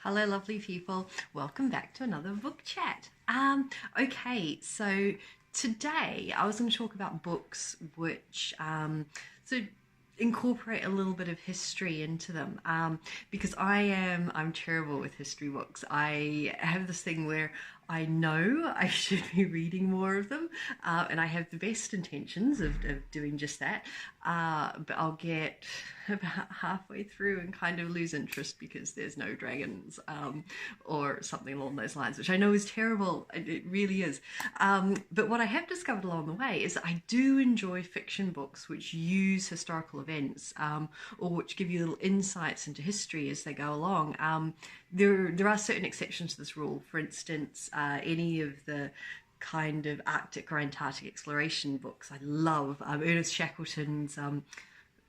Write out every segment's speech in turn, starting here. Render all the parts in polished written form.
Hello, lovely people. Welcome back to another book chat. Okay, so today I was going to talk about books which so incorporate a little bit of history into them because I'm terrible with history books. I have this thing where I know I should be reading more of them, and I have the best intentions of doing just that, but I'll get about halfway through and kind of lose interest because there's no dragons or something along those lines, which I know is terrible. It really is. But what I have discovered along the way is that I do enjoy fiction books which use historical events or which give you little insights into history as they go along. There are certain exceptions to this rule. For instance, any of the kind of Arctic or Antarctic exploration books I love. Ernest Shackleton's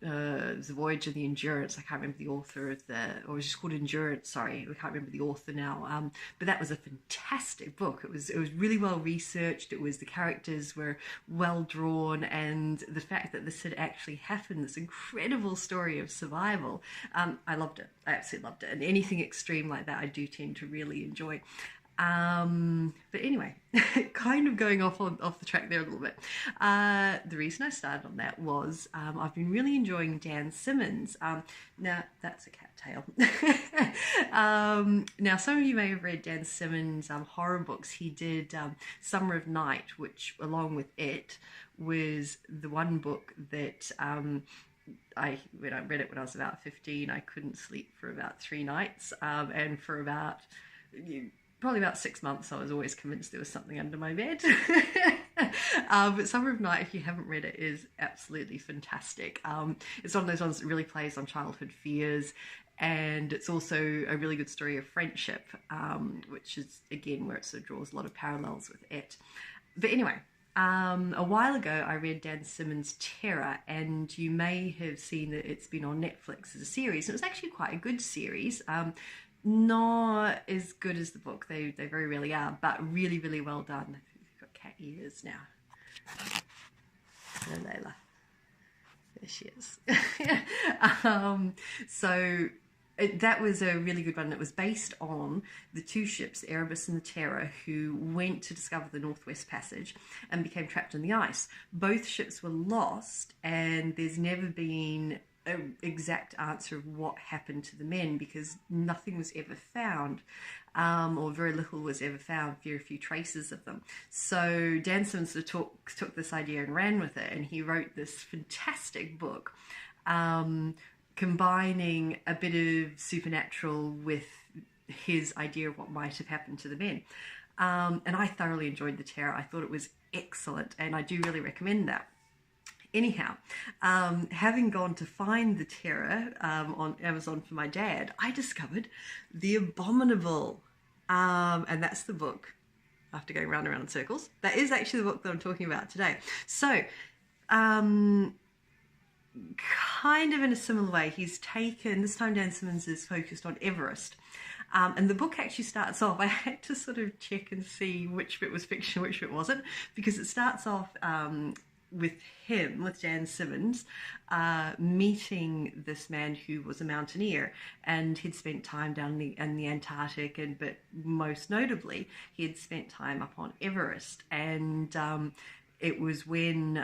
The Voyage of the Endurance. I can't remember the author of or it was just called Endurance, sorry, I can't remember the author now, but that was a fantastic book. It was really well researched. The characters were well drawn, and the fact that this had actually happened, this incredible story of survival, I loved it. I absolutely loved it, and anything extreme like that I do tend to really enjoy. But anyway, kind of going off the track there a little bit. The reason I started on that was I've been really enjoying Dan Simmons. Now, that's a cattail. Now, some of you may have read Dan Simmons' horror books. He did Summer of Night, which, along with it, was the one book that when I read it when I was about 15, I couldn't sleep for about 3 nights, and for about probably about 6 months, I was always convinced there was something under my bed. But Summer of Night, if you haven't read it, is absolutely fantastic. It's one of those ones that really plays on childhood fears, and it's also a really good story of friendship, which is, again, where it sort of draws a lot of parallels with it. But anyway, a while ago, I read Dan Simmons' Terror, and you may have seen that it's been on Netflix as a series. And it was actually quite a good series. Not as good as the book, they very rarely are, but really, really well done. I've got cat ears now. Hello, Layla. There she is. That was a really good one. It was based on the 2 ships, the Erebus and the Terror, who went to discover the Northwest Passage and became trapped in the ice. Both ships were lost, and there's never been an exact answer of what happened to the men because nothing was ever found, or very little was ever found, very few traces of them. So Dan Simmons sort of took this idea and ran with it, and he wrote this fantastic book, combining a bit of supernatural with his idea of what might have happened to the men. And I thoroughly enjoyed The Terror. I thought it was excellent, and I do really recommend that. Anyhow, having gone to find The Terror on Amazon for my dad, I discovered The Abominable, and that's the book, after going round and round in circles, that is actually the book that I'm talking about today. So, kind of in a similar way, he's taken, this time Dan Simmons is focused on Everest, and the book actually starts off, I had to sort of check and see which bit was fiction, which bit wasn't, because it starts off with Dan Simmons, meeting this man who was a mountaineer, and he'd spent time down in the Antarctic, but most notably, he had spent time up on Everest. And it was when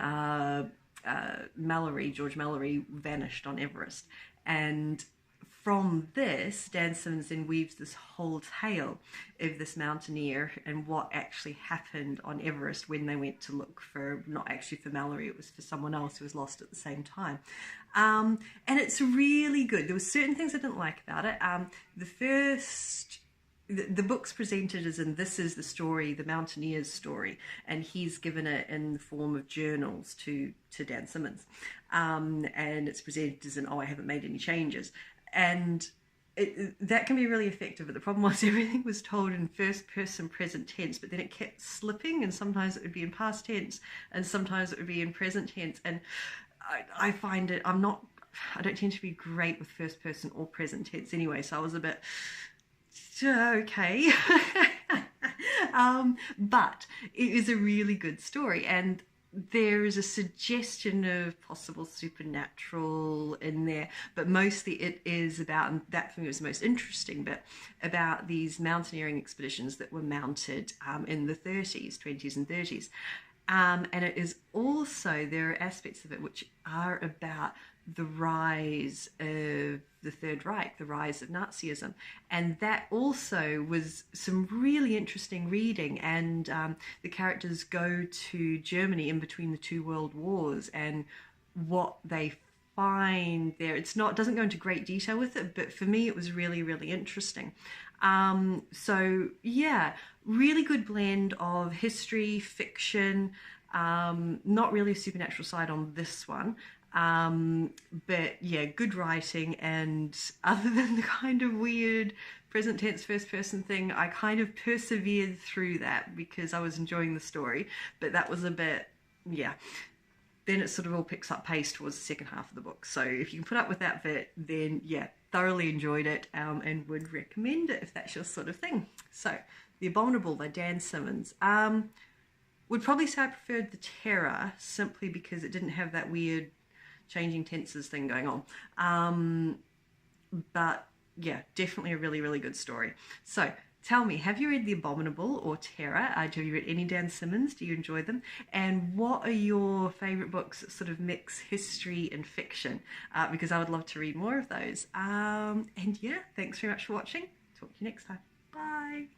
George Mallory, vanished on Everest. And from this, Dan Simmons then weaves this whole tale of this mountaineer and what actually happened on Everest when they went to look for, not actually for Mallory, it was for someone else who was lost at the same time. And it's really good. There were certain things I didn't like about it. The book's presented as in, this is the story, the mountaineer's story, and he's given it in the form of journals to Dan Simmons. And it's presented as in, I haven't made any changes. And that can be really effective, but the problem was everything was told in first person present tense, but then it kept slipping, and sometimes it would be in past tense and sometimes it would be in present tense. And I find it, I don't tend to be great with first person or present tense anyway, so I was a bit okay. But it is a really good story, and there is a suggestion of possible supernatural in there, but mostly it is about, and that for me was the most interesting bit, about these mountaineering expeditions that were mounted in the 30s, 20s and 30s. And it is also, there are aspects of it which are about the rise of the Third Reich, the rise of Nazism. And that also was some really interesting reading. And the characters go to Germany in between the two world wars, and what they find there. It's not, doesn't go into great detail with it, but for me it was really, really interesting. So yeah, really good blend of history, fiction, not really a supernatural side on this one. But yeah, good writing, and other than the kind of weird present tense first person thing, I kind of persevered through that because I was enjoying the story, but that was a bit, yeah. Then it sort of all picks up pace towards the second half of the book. So if you can put up with that bit, then yeah, thoroughly enjoyed it, and would recommend it if that's your sort of thing. So The Abominable by Dan Simmons. Would probably say I preferred The Terror simply because it didn't have that weird changing tenses thing going on. But yeah, definitely a really, really good story. So tell me, have you read The Abominable or Terror? Have you read any Dan Simmons? Do you enjoy them? And what are your favourite books that sort of mix history and fiction? Because I would love to read more of those. And yeah, thanks very much for watching. Talk to you next time. Bye.